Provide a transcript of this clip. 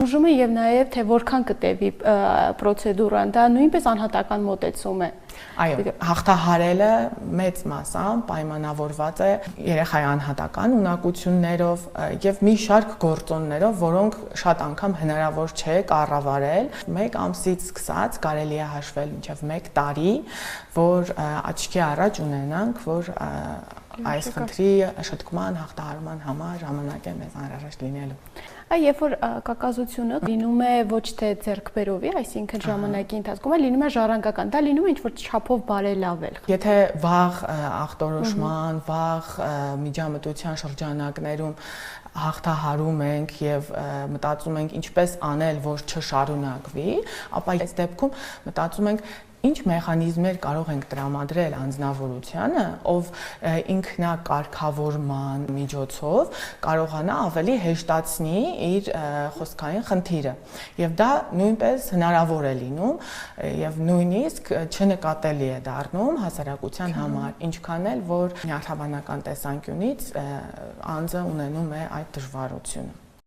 Ուժում է եւ նաեւ թե որքան կտևի պրոցեդուրան, դա նույնպես անհատական մոտեցում է։ Այո, հաղթահարելը մեծ մասամբ պայմանավորված է երեխայի անհատական ունակություններով եւ մի շարք գործոններով, որոնք շատ անգամ հնարավոր չէ կառավարել։ 1 ամսից սկսած կարելի է հաշվել մինչեւ 1 տարի, որ աչքի առաջ ունենանք, որ այս խնդրի շտկման, հաղթահարման համար ժամանակ է մեզ անհրաժեշտ լինելու։ Երբ որ կակազությունը լինում է ոչ թե ձեռքբերովի, այսինքն ժամանակի ընթացքում, այլ լինում է ժառանգական, դա լինում է ինչ-որ չափով բարելավել։ Եթե վաղ ախտորոշման, վաղ միջամտության շրջանակներում հաղթահարում ենք եւ մտածում ենք ինչպես անել, որ չշարունակվի, ապա այս դեպքում մտածում ենք ինչ մեխանիզմներ կարող ենք տրամադրել անձնավորությանը, ով ինքնակարգավորման միջոցով կարողանա ավելի հեշտացնի իր խոսքային խնդիրը։ Եվ դա նույնպես հնարավոր է լինում եւ նույնիսկ չնկատելի է դառնում հասարակության համար, ինչքան էլ որ նյարդաբանական տեսանկյունից անձը ունենում է այդ դժվարությունը։